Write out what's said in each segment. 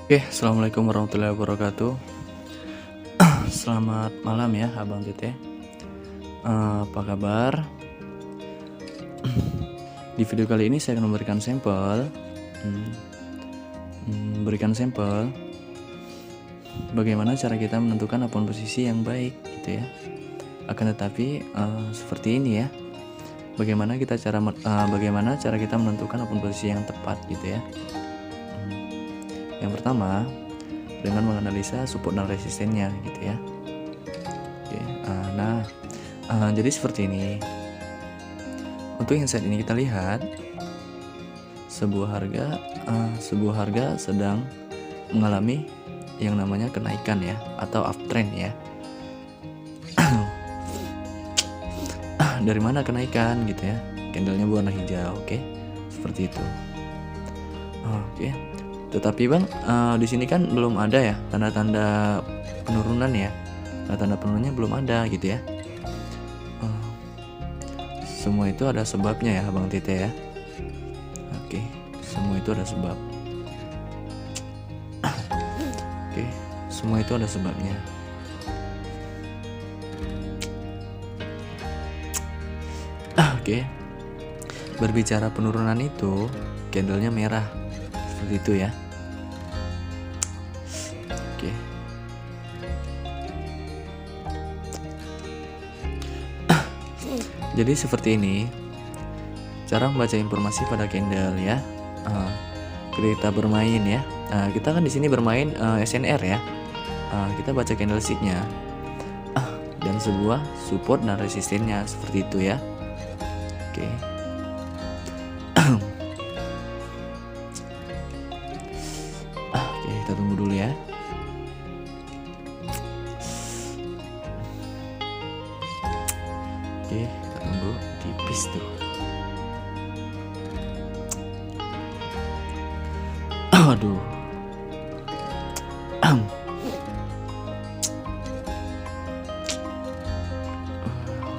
Oke, assalamualaikum warahmatullahi wabarakatuh. Selamat malam ya, Abang Tete. Apa kabar? Di video kali ini saya akan memberikan sampel, bagaimana cara kita menentukan apun posisi yang baik, gitu ya. Akan tetapi seperti ini ya. Bagaimana cara kita menentukan apun posisi yang tepat, gitu ya. Yang pertama, dengan menganalisa support dan resistennya, gitu ya. Oke, jadi seperti ini. Untuk yang saat ini kita lihat, sebuah harga sedang mengalami yang namanya kenaikan ya, atau uptrend ya. Dari mana kenaikan gitu ya? Candlenya berwarna hijau, oke? Seperti itu. Oke. Tetapi Bang, di sini kan belum ada ya tanda-tanda penurunan ya. Tanda-tanda penurunannya belum ada gitu ya. Semua itu ada sebabnya ya, Bang Tete ya. Oke, semua itu ada sebab. Oke, semua itu ada sebabnya. Oke, berbicara penurunan itu, candlenya merah seperti itu ya. Oke. Jadi seperti ini cara membaca informasi pada candle ya. Kita bermain ya. Kita kan di sini bermain SNR ya. Kita baca candlesticknya dan sebuah support dan resistennya seperti itu ya. Oke. Oke, kita tunggu dulu ya. Oke, kita tunggu tipis tuh. Aduh.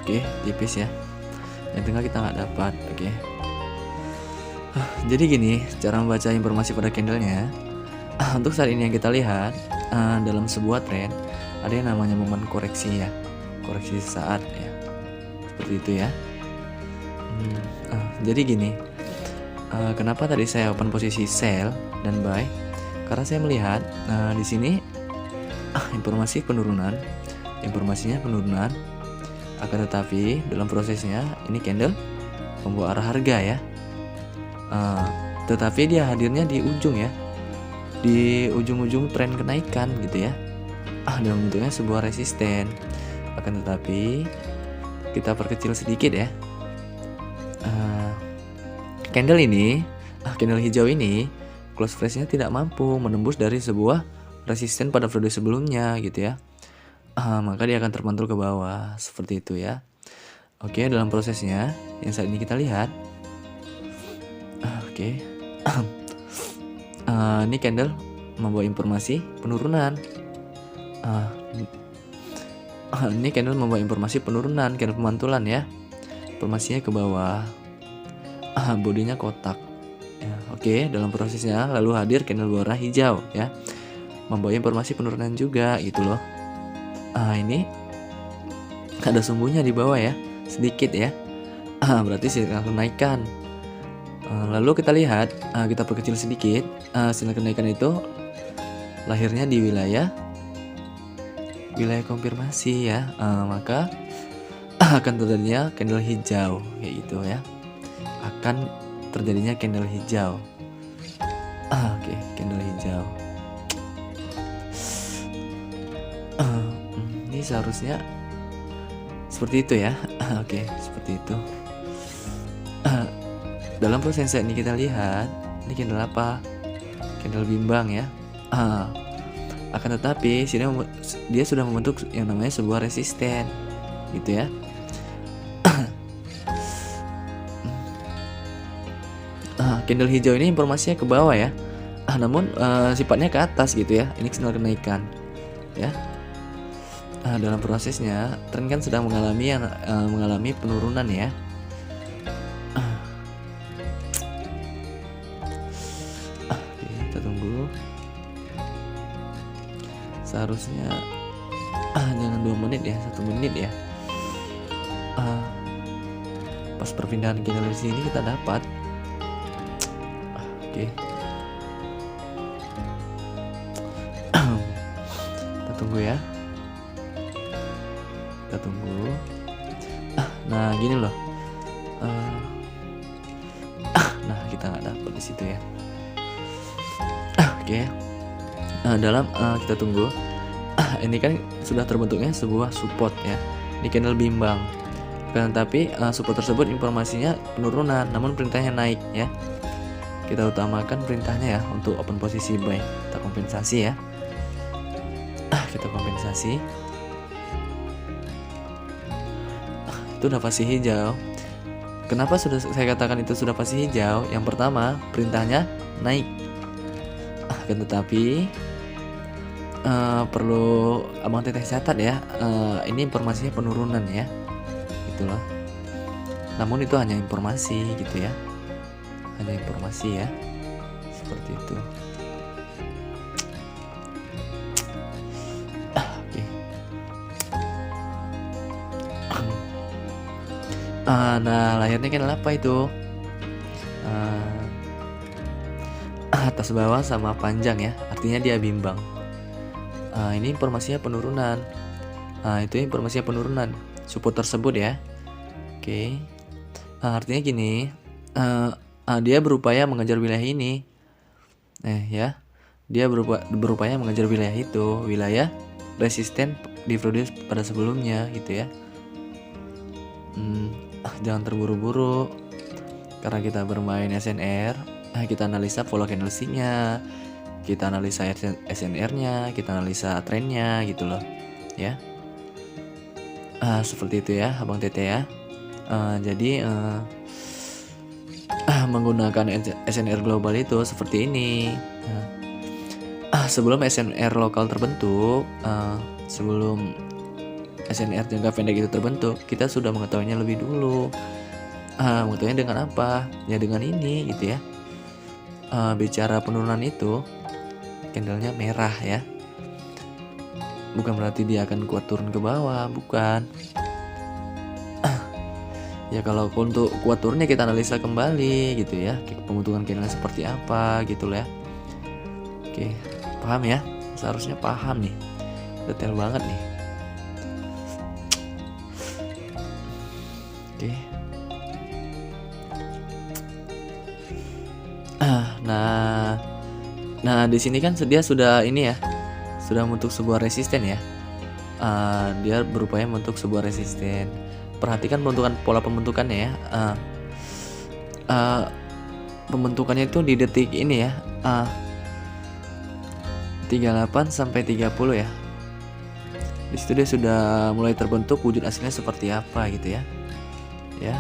Oke, tipis ya. Yang tengah kita nggak dapat. Oke. Jadi gini cara membaca informasi pada candlenya. Untuk saat ini yang kita lihat dalam sebuah trend ada yang namanya momen koreksi ya, koreksi saat ya, seperti itu ya. Jadi gini, kenapa tadi saya open posisi sell dan buy? Karena saya melihat di sini informasinya penurunan, akan tetapi dalam prosesnya ini candle membawa arah harga ya. Tetapi dia hadirnya di ujung ya, di ujung-ujung tren kenaikan gitu ya. Dan bentuknya sebuah resisten. Akan tetapi kita perkecil sedikit ya. Candle hijau ini close price-nya tidak mampu menembus dari sebuah resisten pada periode sebelumnya gitu ya. Maka dia akan terpantul ke bawah seperti itu ya. Oke, dalam prosesnya yang saat ini kita lihat. Oke. Ini candle membawa informasi penurunan. Ini candle membawa informasi penurunan, candle pemantulan ya. Informasinya ke bawah. Bodinya kotak. Ya, oke, dalam prosesnya lalu hadir candle berwarna hijau ya. Membawa informasi penurunan juga gitu loh. Ini ada sumbunya di bawah ya, sedikit ya. Berarti sinyal kenaikan. Lalu kita lihat, kita perkecil sedikit. Sinyal kenaikan itu lahirnya di wilayah konfirmasi ya. Maka akan terjadinya candle hijau kayak gitu ya. Akan terjadinya candle hijau. Oke, candle hijau. Ini seharusnya seperti itu ya. Oke, seperti itu. Dalam proses ini kita lihat, ini candle apa? Candle bimbang ya. Akan tetapi sini dia sudah membentuk yang namanya sebuah resisten gitu ya. Candle hijau ini informasinya ke bawah ya. Namun sifatnya ke atas gitu ya. Ini sinyal kenaikan ya. Dalam prosesnya tren kan sedang mengalami penurunan ya. Kita tunggu. harusnya jangan 2 menit ya, 1 menit ya. Pas perpindahan candle di sini kita dapat. Oke. Kita tunggu ya. Kita tunggu. Nah gini loh. Nah kita nggak dapet di situ ya. Oke. Kita tunggu. Ini kan sudah terbentuknya sebuah support ya. Ini candle bimbang. Tapi support tersebut informasinya penurunan, namun perintahnya naik ya. Kita utamakan perintahnya ya untuk open posisi buy. Kita kompensasi ya. Kita kompensasi. Itu udah pasti hijau. Kenapa sudah saya katakan itu sudah pasti hijau? Yang pertama, perintahnya naik. Tetapi perlu abang teteh catat ya. Ini informasinya penurunan ya. Gitu loh. Namun itu hanya informasi gitu ya. Hanya informasi ya. Seperti itu. Oke. Nah, layarnya kan apa itu? Atas bawah sama panjang ya. Artinya dia bimbang. Ini informasinya penurunan. Itu informasinya penurunan support tersebut ya. Oke. Artinya gini, dia berupaya mengejar wilayah ini. Ya. Dia berupaya mengejar wilayah itu, wilayah resisten di periode pada sebelumnya gitu ya. Jangan terburu-buru karena kita bermain SNR. Kita analisa pola candlestick-nya, kita analisa SNR-nya, kita analisa trennya gitu loh ya. Seperti itu ya Abang Tete ya. Jadi menggunakan SNR global itu seperti ini. Sebelum SNR lokal terbentuk, sebelum SNR jangka pendek itu terbentuk, kita sudah mengetahuinya lebih dulu. Mengetahuinya dengan apa? Ya dengan ini gitu ya. Bicara penurunan itu, candlenya merah ya. Bukan berarti dia akan kuat turun ke bawah, bukan. Ya kalau untuk kuat turunnya kita analisa kembali gitu ya. Pembentukan candle seperti apa gitu lah ya. Oke, paham ya? Seharusnya paham nih. Detail banget nih. Oke. Nah di sini kan dia sudah ini ya. Sudah membentuk sebuah resisten ya. Dia berupaya membentuk sebuah resisten. Perhatikan pola pembentukannya ya. Pembentukannya itu di detik ini ya. 38 sampai 30 ya. Di situ dia sudah mulai terbentuk wujud aslinya seperti apa gitu ya. Ya.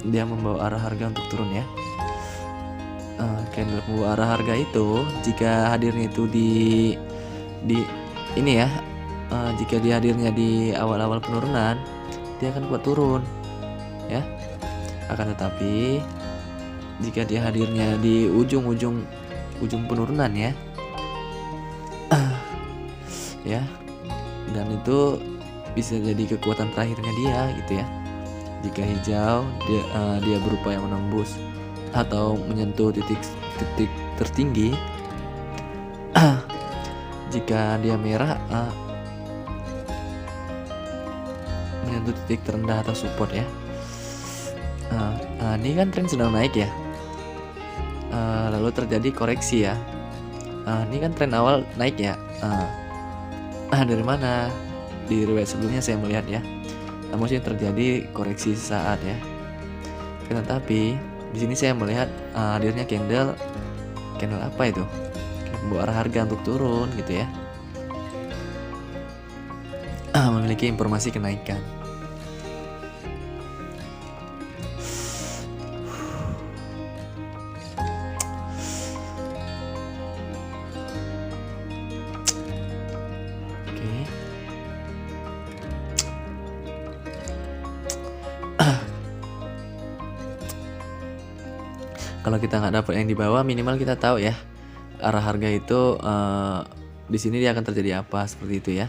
Dia membawa arah harga untuk turun ya. Candle membawa arah harga itu jika hadirnya itu di ini ya. Jika dia hadirnya di awal-awal penurunan, dia akan kuat turun ya. Akan tetapi jika dia hadirnya di ujung penurunan ya, ya, dan itu bisa jadi kekuatan terakhirnya dia gitu ya. Jika hijau dia berupaya menembus atau menyentuh titik tertinggi. Jika dia merah menyentuh titik terendah atau support ya. Ini kan tren sedang naik ya. Lalu terjadi koreksi ya. Ini kan tren awal naik ya. Dari mana? Di riwayat sebelumnya saya melihat ya. Namun sih terjadi koreksi sesaat ya. Tetapi di sini saya melihat hadirnya candle apa itu? Membawa arah harga untuk turun gitu ya. Memiliki informasi kenaikan. Kalau kita nggak dapat yang di bawah, minimal kita tahu ya arah harga itu di sini dia akan terjadi apa, seperti itu ya.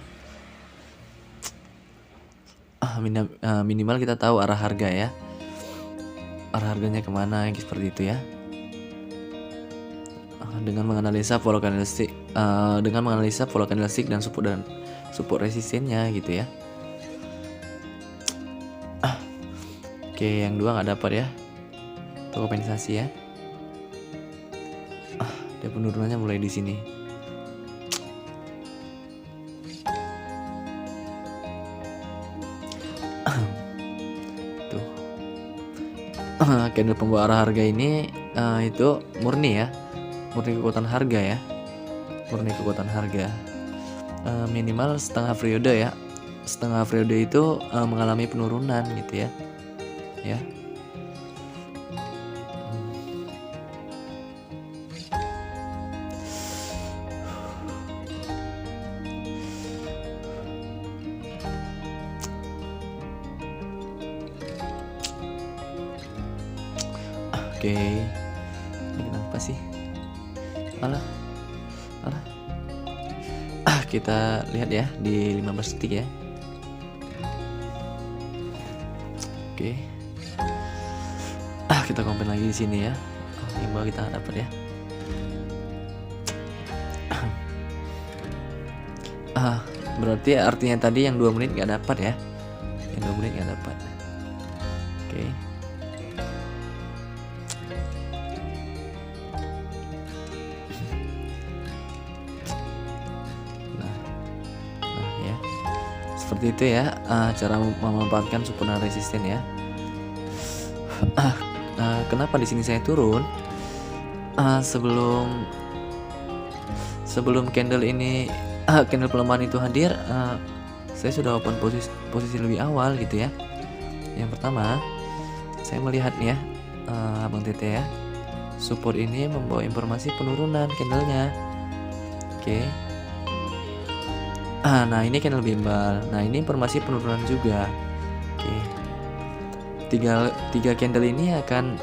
Minimal kita tahu arah harga ya, arah harganya kemana, seperti itu ya. Dengan menganalisa pola candlestick, dan support resistennya gitu ya. Oke, yang dua nggak dapat ya, itu kompensasi ya. Dia penurunannya mulai di sini. Tuh. Candle pembawa arah harga ini itu murni ya, murni kekuatan harga ya, murni kekuatan harga. Minimal setengah periode ya, setengah periode itu mengalami penurunan gitu ya. Ya. Oke. Ini kenapa sih? Alah. Kita lihat ya di 15 detik ya. Oke. Kita compare lagi di sini ya. Yang bawah kita nggak dapat ya. Berarti artinya tadi yang 2 menit nggak dapat ya. Yang 2 menit nggak dapat. Oke. Nah ya. Seperti itu ya cara memanfaatkan support dan resisten ya. Kenapa di sini saya turun? Sebelum candle ini candle pelemahan itu hadir, saya sudah open posisi lebih awal gitu ya. Yang pertama, saya melihat nih ya, Abang Tete ya, support ini membawa informasi penurunan candlenya. Oke. Nah ini candle bimbal. Nah ini informasi penurunan juga. Oke. Tiga candle ini akan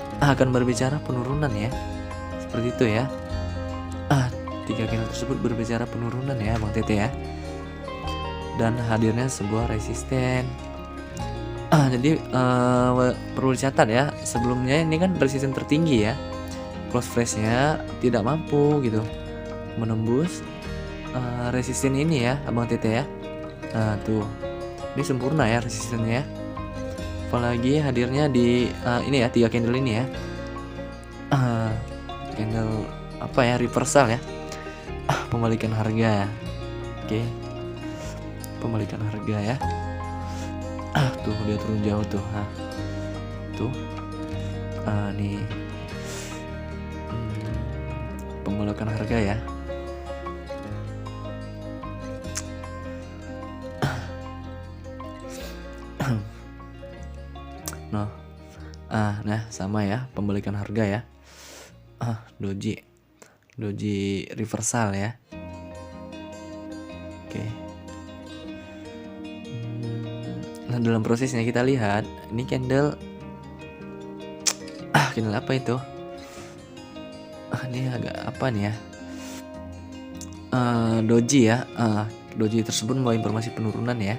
berbicara penurunan ya, seperti itu ya. Tiga candle tersebut berbicara penurunan ya, Bang Tete ya. Dan hadirnya sebuah resisten. Jadi perlu dicatat ya, sebelumnya ini kan resisten tertinggi ya. Close price-nya tidak mampu gitu menembus resisten ini ya, Abang Tete ya. Nah tuh, ini sempurna ya resistennya. Apalagi hadirnya di ini ya, 3 candle ini ya. Candle apa ya, reversal ya, pembalikan harga. Oke, pembalikan harga ya. Tuh dia turun jauh tuh. Tuh nih pembalikan harga ya. Nah sama ya, pembalikan harga ya. Doji reversal ya. Oke. Nah dalam prosesnya kita lihat ini candle candle apa itu? Ini agak apa nih ya? Doji ya. Doji tersebut membawa informasi penurunan ya.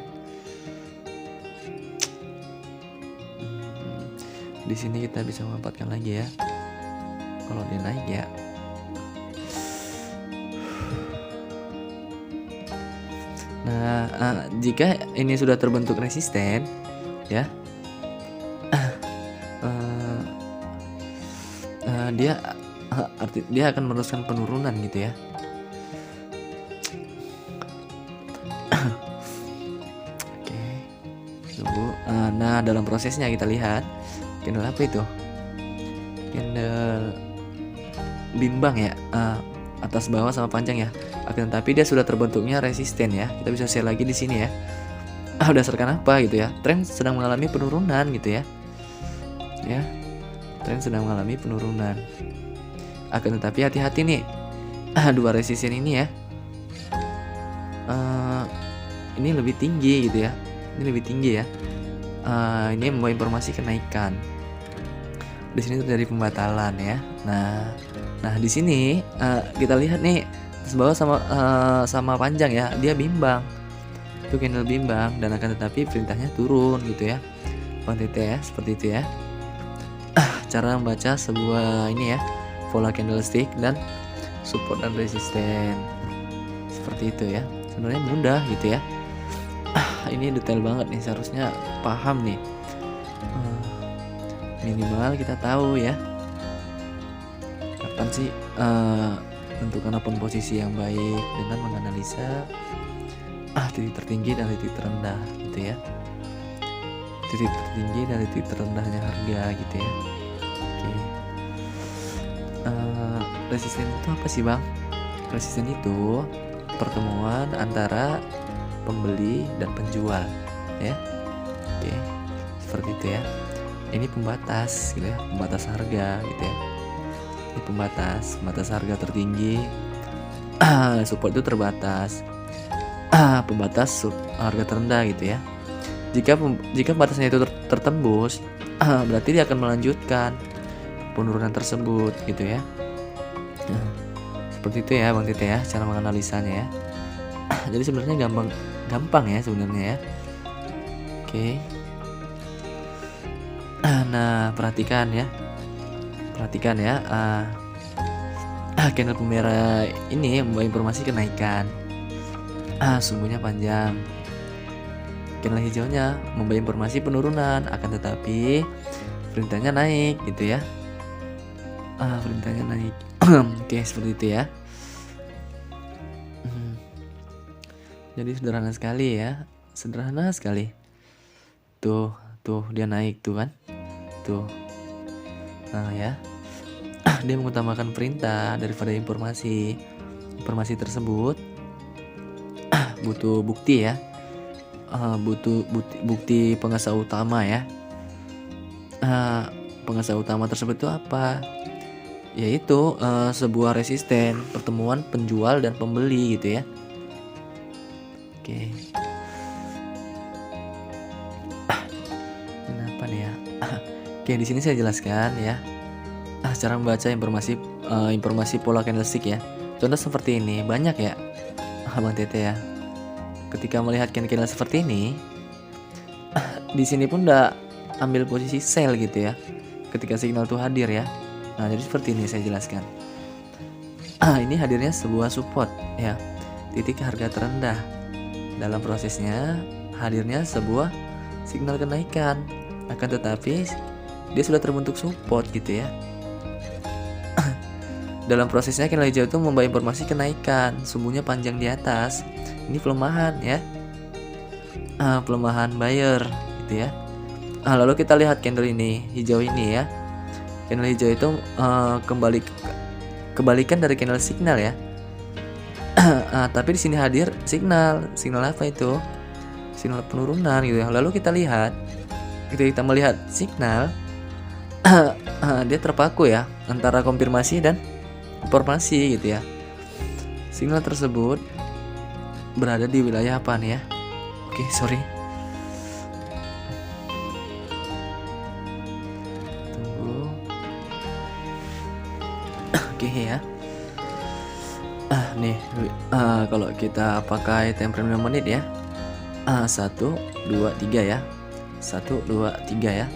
Di sini kita bisa memanfaatkan lagi ya. Kalau dia naik ya. Nah, jika ini sudah terbentuk resisten ya, dia akan meneruskan penurunan gitu ya. Oke, tunggu. Nah dalam prosesnya kita lihat candle apa itu? Candle bimbang ya, atas bawah sama panjang ya. Akan tetapi dia sudah terbentuknya resisten ya. Kita bisa share lagi di sini ya. Berdasarkan apa gitu ya? Tren sedang mengalami penurunan gitu ya. Ya, tren sedang mengalami penurunan. Akan tetapi hati-hati nih, dua resisten ini ya. Ini lebih tinggi gitu ya. Ini lebih tinggi ya. Ini membawa informasi kenaikan. Di sini terjadi pembatalan ya. Nah di sini kita lihat nih bawah sama panjang ya, dia bimbang. Itu candle bimbang dan akan tetapi perintahnya turun gitu ya. Bang Tete ya, seperti itu ya. Cara membaca sebuah ini ya, pola candlestick dan support dan resisten. Seperti itu ya. Sebenarnya mudah gitu ya. Ini detail banget nih, seharusnya paham nih. Minimal kita tahu ya kapan sih menentukan apapun posisi yang baik dengan menganalisa titik tertinggi dan titik terendah gitu ya. Titik tertinggi dan titik terendahnya harga gitu ya. Oke. Resisten itu apa sih bang? Resisten itu pertemuan antara pembeli dan penjual ya. Oke, seperti itu ya. Ini pembatas gitu ya, pembatas harga gitu ya. Ini pembatas harga tertinggi. Support itu terbatas. Pembatas harga terendah gitu ya. Jika batasnya itu tertembus, berarti dia akan melanjutkan penurunan tersebut gitu ya. Seperti itu ya Bang Tete ya, cara menganalisanya ya. Jadi sebenarnya gampang ya sebenarnya ya. Oke. Nah, perhatikan ya. Candle pemerah ini membawa informasi kenaikan. Sumbunya panjang. Candle hijaunya membawa informasi penurunan, akan tetapi perintahnya naik gitu ya. Perintahnya naik. Oke, seperti itu ya. Jadi sederhana sekali ya. Sederhana sekali. Tuh dia naik tuh kan. Tuh. Nah ya. Dia mengutamakan perintah daripada informasi. Informasi tersebut butuh bukti ya. Butuh bukti pengasah utama ya. Pengasah utama tersebut itu apa? Yaitu sebuah resisten, pertemuan penjual dan pembeli gitu ya. Oke. Kenapa nih ya? Oke, di sini saya jelaskan ya. Cara membaca informasi pola candlestick ya. Contoh seperti ini, banyak ya. Bang Tete ya. Ketika melihat candle seperti ini, di sini pun udah ambil posisi sell gitu ya. Ketika signal itu hadir ya. Nah, jadi seperti ini saya jelaskan. Ini hadirnya sebuah support ya. Titik harga terendah. Dalam prosesnya hadirnya sebuah signal kenaikan, akan tetapi dia sudah terbentuk support gitu ya. Dalam prosesnya candle hijau itu membawa informasi kenaikan, sumbunya panjang di atas. Ini pelemahan ya, pelemahan buyer gitu ya. Lalu kita lihat candle ini, hijau ini ya. Candle hijau itu kebalikan dari candle signal ya. Tapi di sini hadir signal apa itu? Signal penurunan gitu ya. Lalu kita lihat, ketika kita melihat signal, dia terpaku ya antara konfirmasi dan informasi gitu ya. Signal tersebut berada di wilayah apa nih ya? Oke, sorry. Tunggu. Oke ya. Nih, kalau kita pakai time frame 5 menit ya. 1, 2, 3 ya. 1, 2, 3 ya.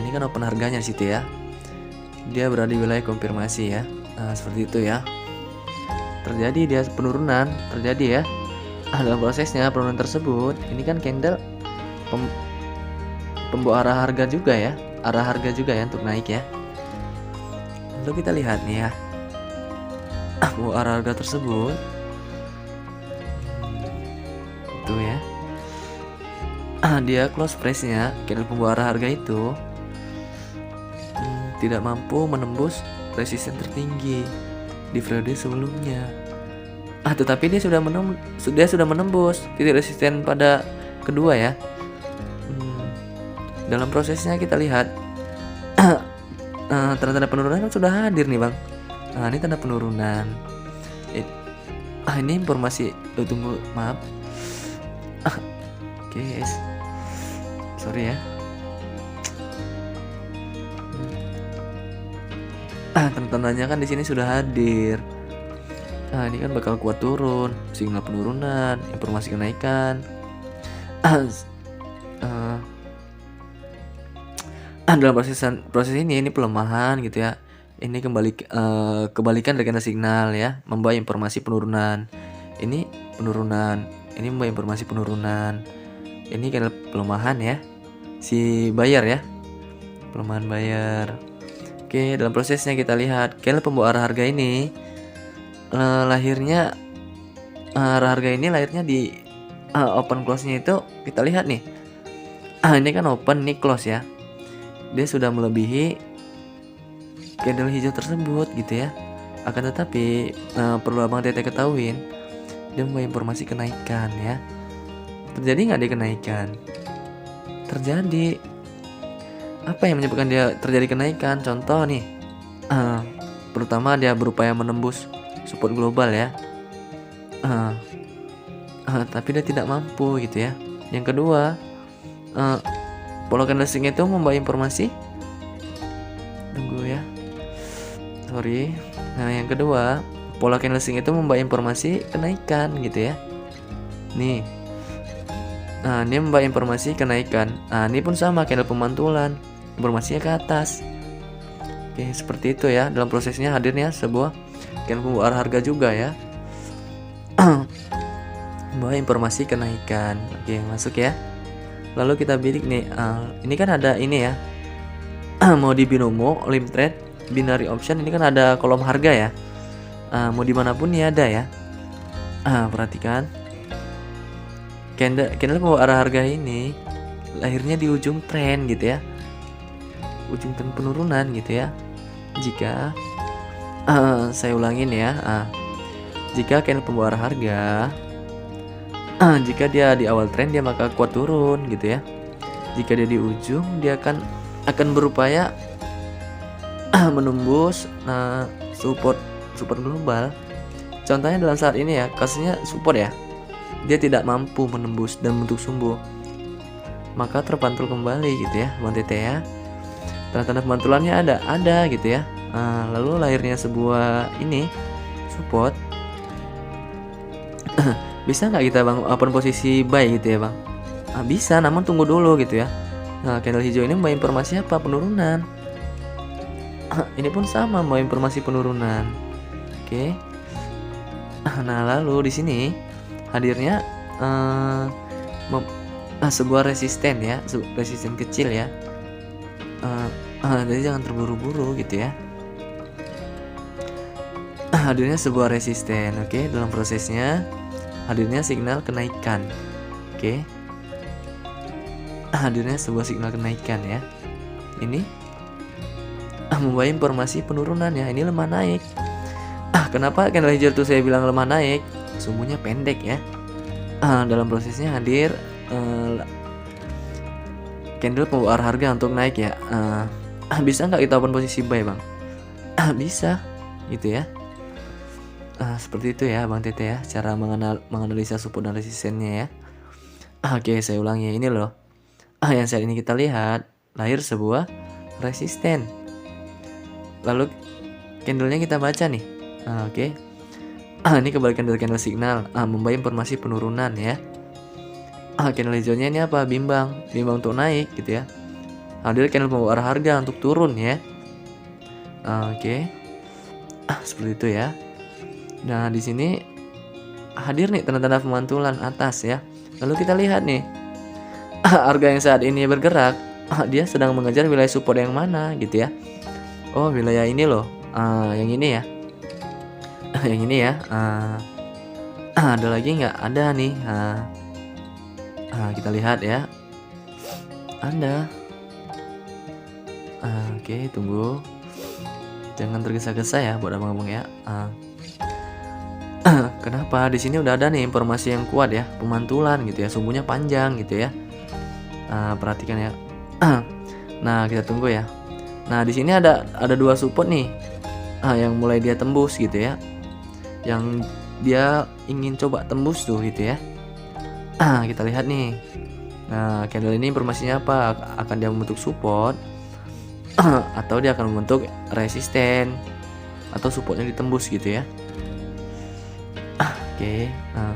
Ini kan open harganya di situ ya. Dia berada di wilayah konfirmasi ya. Seperti itu ya. Terjadi dia penurunan, terjadi ya. Dalam prosesnya penurunan tersebut, ini kan candle pembawa arah harga juga ya. Arah harga juga ya untuk naik ya. Lalu kita lihat nih ya. Arah harga tersebut itu ya, dia close price-nya candle pembawa arah harga itu tidak mampu menembus resisten tertinggi di periode sebelumnya. Tetapi dia sudah menembus titik resisten pada kedua ya. Dalam prosesnya kita lihat tanda-tanda penurunan sudah hadir nih bang. Ini tanda penurunan. Ini informasi. Tunggu, maaf. Oke guys, sorry ya. Tanda-tandanya kan di sini sudah hadir. Nah, ini kan bakal kuat turun, signal penurunan, informasi kenaikan. Dalam proses ini pelemahan gitu ya. Ini kebalikan dari candle signal ya, membawa informasi penurunan. Ini penurunan, ini membawa informasi penurunan. Ini candle pelemahan ya, si buyer ya, pelemahan buyer. Oke, dalam prosesnya kita lihat candle pembawa arah harga ini lahirnya di open close-nya itu kita lihat nih. Ini kan open, nih close ya. Dia sudah melebihi candle hijau tersebut gitu ya. Akan tetapi perlu abang Tete ketahuin, dia membawa informasi kenaikan ya. Terjadi nggak dia kenaikan? Terjadi. Apa yang menyebabkan dia terjadi kenaikan? Contoh nih, pertama dia berupaya menembus support global ya. Tapi dia tidak mampu gitu ya. Yang kedua, pola candlestick itu membawa informasi. Tunggu ya, sorry. Nah, yang kedua, pola candlestick itu membawa informasi kenaikan gitu ya. Nih, nah ini membawa informasi kenaikan. Nah, ini pun sama, candle pemantulan, informasinya ke atas. Oke, seperti itu ya. Dalam prosesnya hadirnya sebuah candle pembawa arah harga juga ya. Membawa informasi kenaikan. Oke, masuk ya. Lalu kita bidik nih, ini kan ada ini ya. Mau di binomo, limit trade, binary option, ini kan ada kolom harga ya. Mau dimanapun nih ada ya. Perhatikan, candle pembawa arah harga ini lahirnya di ujung tren gitu ya, ujung tren penurunan gitu ya. Jika saya ulangin ya, jika candle pembawa arah harga, jika dia di awal tren dia maka kuat turun gitu ya. Jika dia di ujung dia akan berupaya menembus support global. Contohnya dalam saat ini ya, kasusnya support ya, dia tidak mampu menembus dan bentuk sumbu, maka terpantul kembali gitu ya Bang Tete ya. Tanda-tanda pemantulannya ada gitu ya. Lalu lahirnya sebuah ini support. Bisa nggak kita bang open posisi buy gitu ya bang? Bisa, namun tunggu dulu gitu ya. Nah, candle hijau ini membawa informasi apa? Penurunan. Ini pun sama, membawa informasi penurunan. Oke. Nah, lalu di sini hadirnya sebuah resisten ya, resisten kecil ya. Jadi jangan terburu-buru gitu ya. Hadirnya sebuah resisten, oke. Dalam prosesnya hadirnya signal kenaikan, oke. Hadirnya sebuah signal kenaikan ya. Ini membawa informasi penurunan ya. Ini lemah naik. Kenapa candle hijau itu saya bilang lemah naik? Sumbunya pendek ya. Dalam prosesnya hadir candle pembawa arah harga untuk naik ya. Bisa nggak kita open posisi buy bang? Bisa gitu ya. Seperti itu ya Bang Tete ya, cara menganalisa support dan resistennya ya. Oke, saya ulangi ini loh. Yang saat ini kita lihat lahir sebuah resisten. Lalu candlenya kita baca nih. Oke. Ini kebalikan dari candle signal, membawa informasi penurunan ya. Candle hijaunya ini apa? Bimbang untuk naik gitu ya. Hadir candle pembawa arah harga untuk turun ya. Oke. Seperti itu ya. Nah, di sini hadir nih tanda-tanda pemantulan atas ya. Lalu kita lihat nih, harga yang saat ini bergerak, dia sedang mengejar wilayah support yang mana gitu ya. Oh, wilayah ini loh, yang ini ya. Yang ini ya. Ada lagi nggak? Ada nih. Kita lihat ya. Ada. Oke, tunggu. Jangan tergesa-gesa ya buat abang-abang ya. Kenapa? Di sini udah ada nih informasi yang kuat ya, pemantulan gitu ya, sumbunya panjang gitu ya. Perhatikan ya. Nah, kita tunggu ya. Nah, di sini ada dua support nih, yang mulai dia tembus gitu ya, yang dia ingin coba tembus tuh gitu ya. Kita lihat nih. Nah, candle ini informasinya apa? Akan dia membentuk support atau dia akan membentuk resisten atau supportnya ditembus gitu ya. Oke, nah,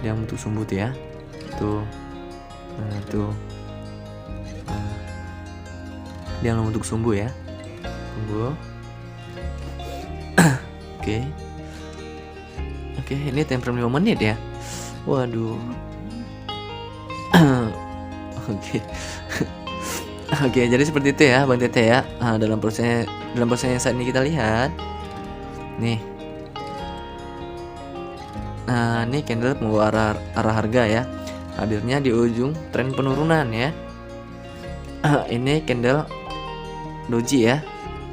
dia membentuk sumbu tuh ya. Tuh. Nah, tuh. Nah, dia membentuk sumbu ya. Sumbu. Oke. Oke, ini time frame 5 menit ya. Waduh. Oke. Oke, jadi seperti itu ya Bang Tete ya. Dalam proses yang saat ini kita lihat. Nih. Nah, ini candle membawa arah harga ya. Hadirnya di ujung tren penurunan ya. Ini candle doji ya.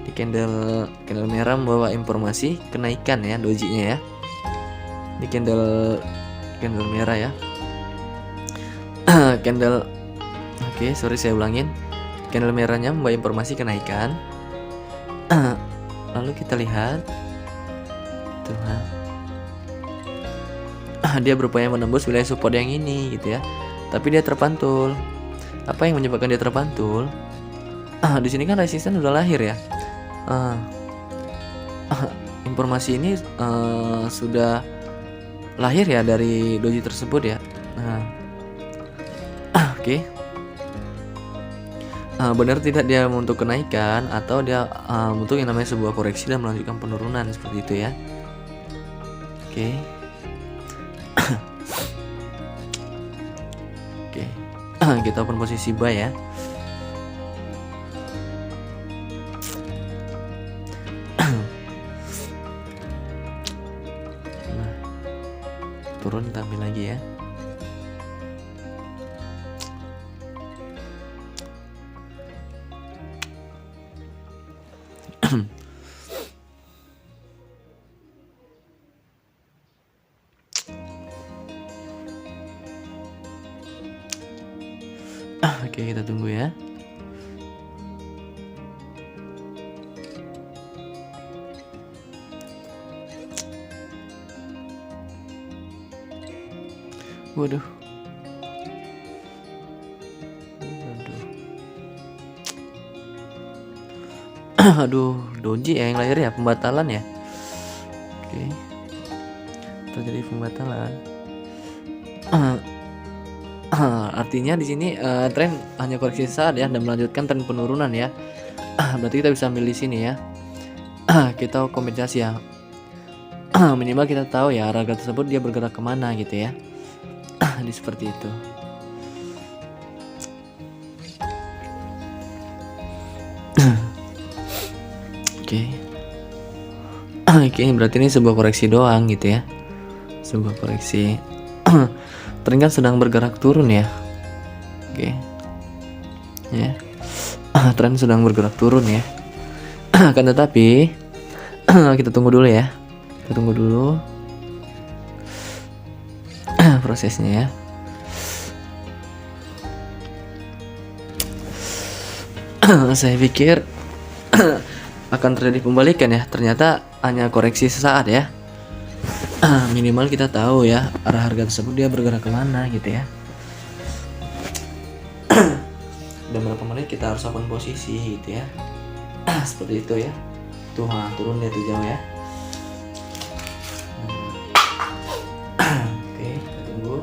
Di candle merah membawa informasi kenaikan ya dojinya ya. Ini candle merah ya. Candle Oke, sorry saya ulangin. Candle merahnya membawa informasi kenaikan. Lalu kita lihat tuh, dia berupaya menembus wilayah support yang ini gitu ya. Tapi dia terpantul. Apa yang menyebabkan dia terpantul? Di sini kan resisten udah lahir ya. Informasi ini sudah lahir ya dari doji tersebut ya. Oke. Benar tidak dia untuk kenaikan atau dia untuk yang namanya sebuah koreksi dan melanjutkan penurunan seperti itu ya. Oke. Oke. Kita open posisi buy ya. Nah, turun kita ambil lagi ya. Oke, kita tunggu ya. Waduh. Aduh, doji ya yang lahir ya, pembatalan ya. Oke. Terjadi pembatalan. Artinya di sini tren hanya koreksi saat ya dan melanjutkan tren penurunan ya. Berarti kita bisa ambil di sini ya. Kita kompensasi ya. Minimal kita tahu ya harga tersebut dia bergerak kemana gitu ya. Ini seperti itu. Oke. Oke, berarti ini sebuah koreksi doang gitu ya. Sebuah koreksi. Tren kan sedang bergerak turun ya. Oke. Ya. Tren sedang bergerak turun ya. Akan tetapi kita tunggu dulu ya. Kita tunggu dulu prosesnya ya. Saya pikir akan terjadi pembalikan ya. Ternyata hanya koreksi sesaat ya. Minimal kita tahu ya arah harga tersebut dia bergerak kemana gitu ya. Dan berapa menit kita harus open posisi gitu ya. Seperti itu ya. Tuh turun dia tuh jauh ya. Oke, kita tunggu.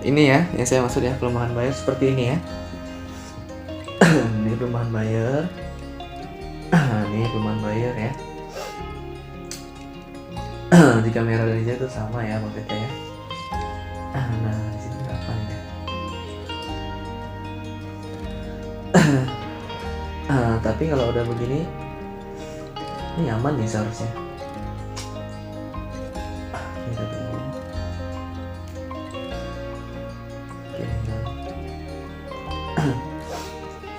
Ini ya yang saya maksud ya, pelemahan buyer seperti ini ya. Ini pelemahan buyer. Ini pelemahan buyer ya. Jika merah dan hijau itu sama ya maksudnya ya. Nah di sini berapa nih ya? Tapi kalau udah begini ini aman nih seharusnya. Kita tunggu. Oke,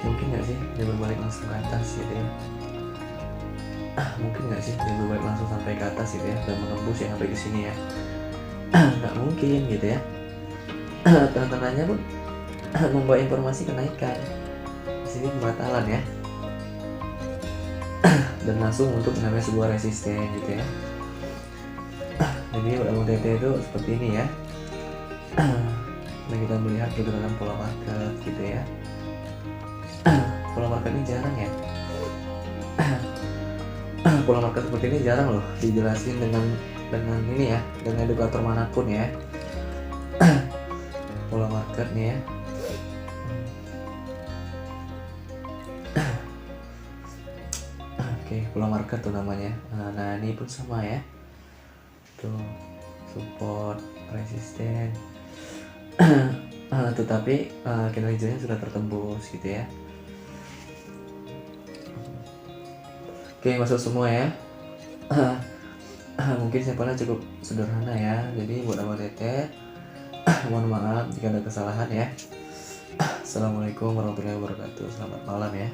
mungkin nggak sih dia berbalik langsung ke atas gitu ya. Mungkin nggak sih dia berbalik langsung sampai ke atas gitu ya dan menembus ya sampai ke sini ya. Nggak mungkin gitu ya. Tanda-tandanya pun membawa informasi kenaikan. Di sini pembatalan ya. Dan langsung untuk namanya sebuah resisten gitu ya. Jadi pada UTT itu seperti ini ya. Nah kita melihat pergerakan pola market gitu ya. Pola market ini jarang ya. Pola market seperti ini jarang loh dijelasin dengan ini ya, dengan edukator manapun ya. Pola market nih ya. Oke, pola market tuh namanya. Nah, ini pun sama ya. Tuh, support, resisten. Tetapi candle hijaunya sudah tertembus gitu ya. Oke, masuk semua ya. Mungkin sampelnya cukup sederhana ya. Jadi buat abang Tete, mohon maaf jika ada kesalahan ya. Assalamualaikum warahmatullahi wabarakatuh. Selamat malam ya.